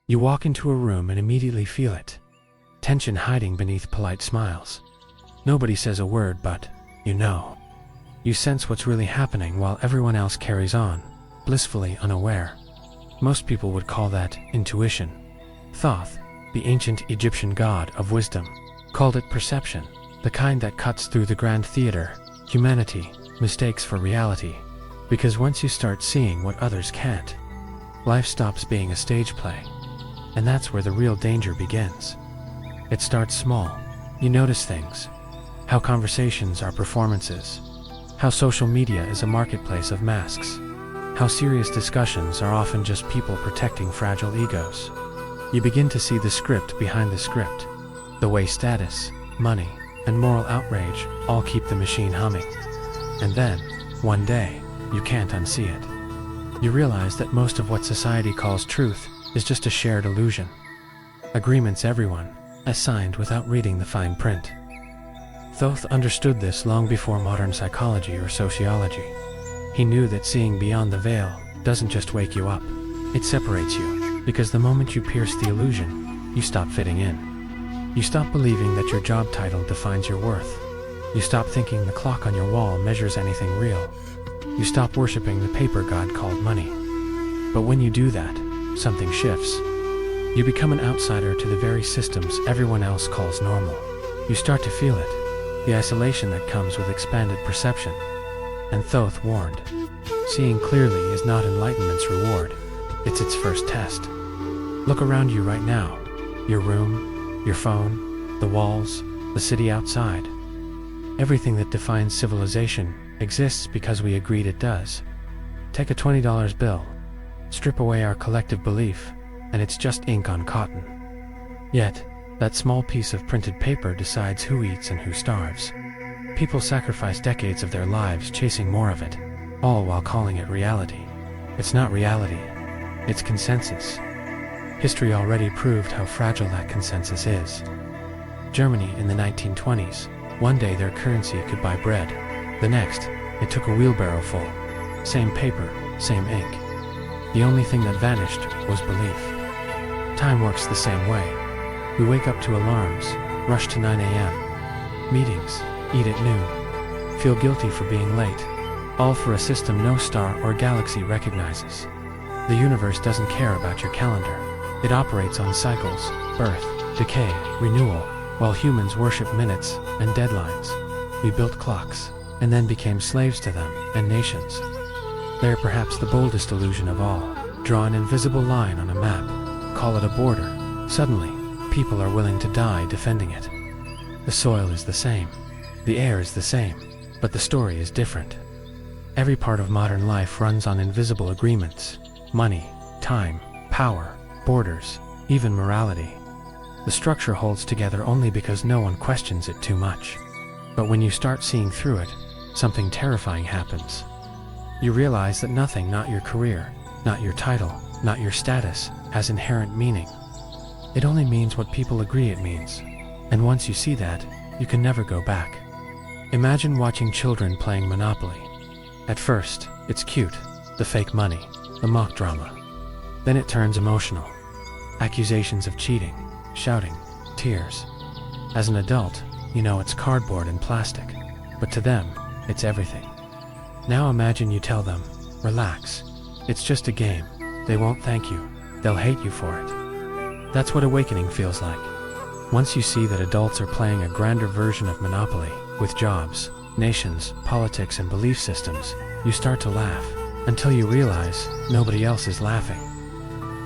You walk into a room and immediately feel it. Tension hiding beneath polite smiles. Nobody says a word, but you know. You sense what's really happening while everyone else carries on, blissfully unaware. Most people would call that intuition. Thoth, the ancient Egyptian god of wisdom, called it perception, the kind that cuts through the grand theater, humanity, mistakes for reality. Because once you start seeing what others can't, life stops being a stage play. And that's where the real danger begins. It starts small. You notice things. How conversations are performances. How social media is a marketplace of masks. How serious discussions are often just people protecting fragile egos. You begin to see the script behind the script. The way status, money, and moral outrage all keep the machine humming. And then, one day, you can't unsee it. You realize that most of what society calls truth is just a shared illusion. Agreements everyone has signed without reading the fine print. Thoth understood this long before modern psychology or sociology. He knew that seeing beyond the veil doesn't just wake you up, it separates you, because the moment you pierce the illusion, you stop fitting in. You stop believing that your job title defines your worth. You stop thinking the clock on your wall measures anything real. You stop worshiping the paper god called money. But when you do that, something shifts. You become an outsider to the very systems everyone else calls normal. You start to feel it, the isolation that comes with expanded perception. And Thoth warned, seeing clearly is not enlightenment's reward, it's its first test. Look around you right now, your room, your phone, the walls, the city outside. Everything that defines civilization exists because we agreed it does. Take a $20 bill, strip away our collective belief, and it's just ink on cotton. Yet, that small piece of printed paper decides who eats and who starves. People sacrifice decades of their lives chasing more of it, all while calling it reality. It's not reality, it's consensus. History already proved how fragile that consensus is. Germany in the 1920s, one day their currency could buy bread. The next, it took a wheelbarrow full. Same paper, same ink. The only thing that vanished was belief. Time works the same way. We wake up to alarms, rush to 9 a.m. Meetings, eat at noon, feel guilty for being late, all for a system no star or galaxy recognizes. The universe doesn't care about your calendar. It operates on cycles, birth, decay, renewal, while humans worship minutes and deadlines. We built clocks, and then became slaves to them and nations. They're perhaps the boldest illusion of all. Draw an invisible line on a map, call it a border. Suddenly, people are willing to die defending it. The soil is the same, the air is the same, but the story is different. Every part of modern life runs on invisible agreements: money, time, power, borders, even morality. The structure holds together only because no one questions it too much. But when you start seeing through it, something terrifying happens. You realize that nothing, not your career, not your title, not your status, has inherent meaning. It only means what people agree it means. And once you see that, you can never go back. Imagine watching children playing Monopoly. At first, it's cute, the fake money, the mock drama. Then it turns emotional. Accusations of cheating, shouting, tears. As an adult, you know it's cardboard and plastic, but to them, it's everything. Now imagine you tell them, relax, it's just a game. They won't thank you, they'll hate you for it. That's what awakening feels like. Once you see that adults are playing a grander version of Monopoly, with jobs, nations, politics, and belief systems, you start to laugh, until you realize nobody else is laughing.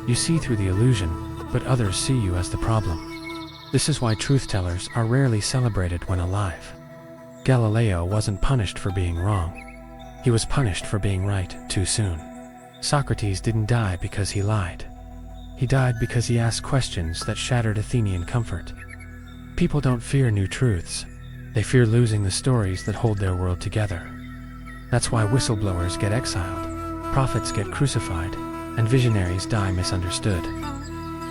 You see through the illusion, but others see you as the problem. This is why truth-tellers are rarely celebrated when alive. Galileo wasn't punished for being wrong. He was punished for being right too soon. Socrates didn't die because he lied. He died because he asked questions that shattered Athenian comfort. People don't fear new truths. They fear losing the stories that hold their world together. That's why whistleblowers get exiled, prophets get crucified, and visionaries die misunderstood.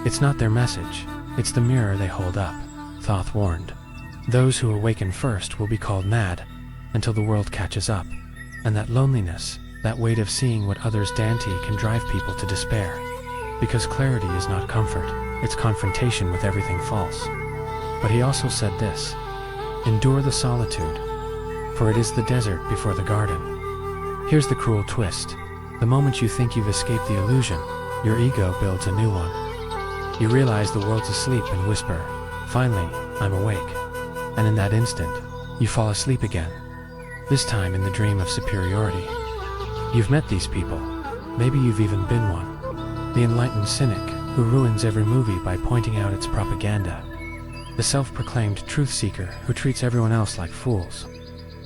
It's not their message, it's the mirror they hold up, Thoth warned. Those who awaken first will be called mad, until the world catches up. And that loneliness, that weight of seeing what others dante can drive people to despair. Because clarity is not comfort, it's confrontation with everything false. But he also said this: endure the solitude, for it is the desert before the garden. Here's the cruel twist. The moment you think you've escaped the illusion, your ego builds a new one. You realize the world's asleep and whisper, "Finally, I'm awake." And in that instant, you fall asleep again. This time in the dream of superiority. You've met these people. Maybe you've even been one. The enlightened cynic who ruins every movie by pointing out its propaganda. The self-proclaimed truth seeker who treats everyone else like fools.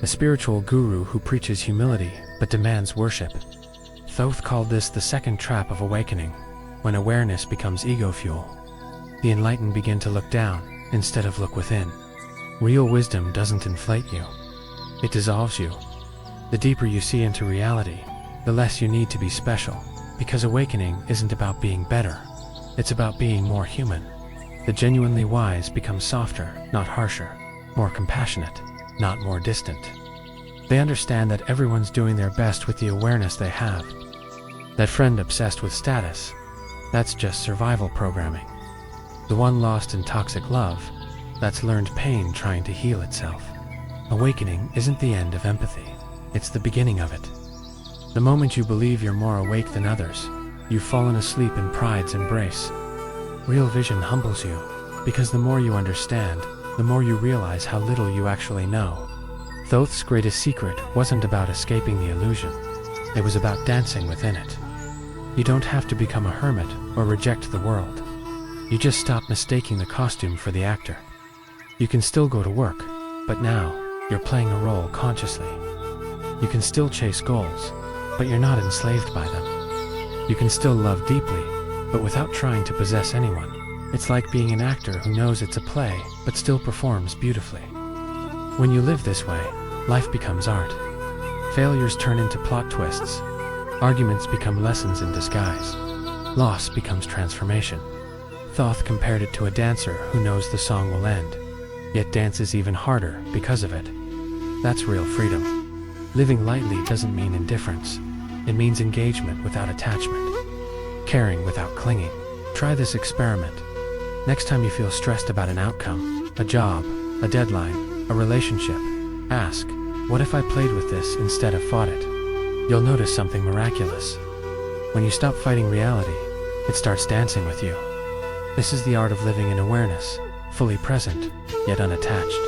The spiritual guru who preaches humility but demands worship. Thoth called this the second trap of awakening, when awareness becomes ego fuel. The enlightened begin to look down instead of look within. Real wisdom doesn't inflate you. It dissolves you. The deeper you see into reality, the less you need to be special, because awakening isn't about being better. It's about being more human. The genuinely wise become softer, not harsher, more compassionate, not more distant. They understand that everyone's doing their best with the awareness they have. That friend obsessed with status, that's just survival programming. The one lost in toxic love, that's learned pain trying to heal itself. Awakening isn't the end of empathy, it's the beginning of it. The moment you believe you're more awake than others, you've fallen asleep in pride's embrace. Real vision humbles you, because the more you understand, the more you realize how little you actually know. Thoth's greatest secret wasn't about escaping the illusion. It was about dancing within it. You don't have to become a hermit or reject the world. You just stop mistaking the costume for the actor. You can still go to work, but now you're playing a role consciously. You can still chase goals, but you're not enslaved by them. You can still love deeply, but without trying to possess anyone. It's like being an actor who knows it's a play, but still performs beautifully. When you live this way, life becomes art. Failures turn into plot twists. Arguments become lessons in disguise. Loss becomes transformation. Thoth compared it to a dancer who knows the song will end, yet dances even harder because of it. That's real freedom. Living lightly doesn't mean indifference. It means engagement without attachment. Caring without clinging. Try this experiment. Next time you feel stressed about an outcome, a job, a deadline, a relationship, ask, what if I played with this instead of fought it? You'll notice something miraculous. When you stop fighting reality, it starts dancing with you. This is the art of living in awareness, fully present, yet unattached.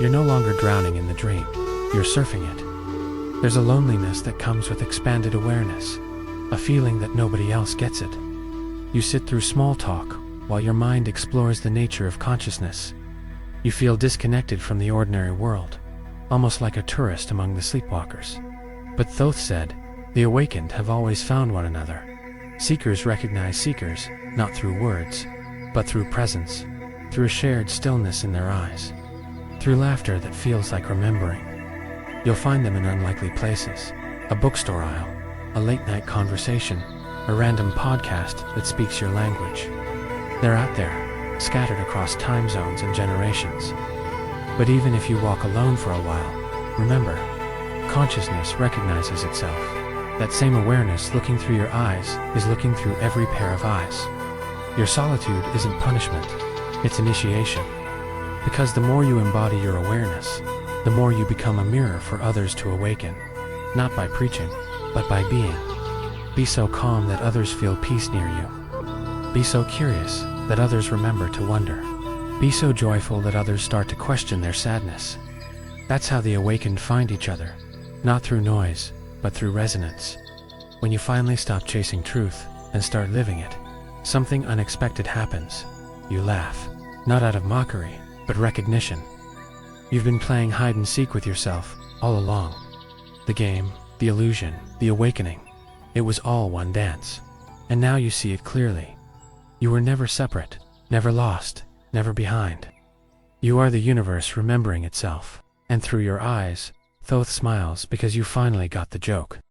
You're no longer drowning in the dream. You're surfing it. There's a loneliness that comes with expanded awareness, a feeling that nobody else gets it. You sit through small talk while your mind explores the nature of consciousness. You feel disconnected from the ordinary world, almost like a tourist among the sleepwalkers. But Thoth said, the awakened have always found one another. Seekers recognize seekers, not through words, but through presence, through a shared stillness in their eyes, through laughter that feels like remembering. You'll find them in unlikely places, a bookstore aisle, a late-night conversation, a random podcast that speaks your language. They're out there, scattered across time zones and generations. But even if you walk alone for a while, remember, consciousness recognizes itself. That same awareness looking through your eyes is looking through every pair of eyes. Your solitude isn't punishment, it's initiation. Because the more you embody your awareness, the more you become a mirror for others to awaken, not by preaching, but by being. Be so calm that others feel peace near you. Be so curious that others remember to wonder. Be so joyful that others start to question their sadness. That's how the awakened find each other, not through noise, but through resonance. When you finally stop chasing truth and start living it, something unexpected happens. You laugh, not out of mockery, but recognition. You've been playing hide and seek with yourself all along. The game, the illusion, the awakening, it was all one dance. And now you see it clearly. You were never separate, never lost, never behind. You are the universe remembering itself, and through your eyes, Thoth smiles because you finally got the joke.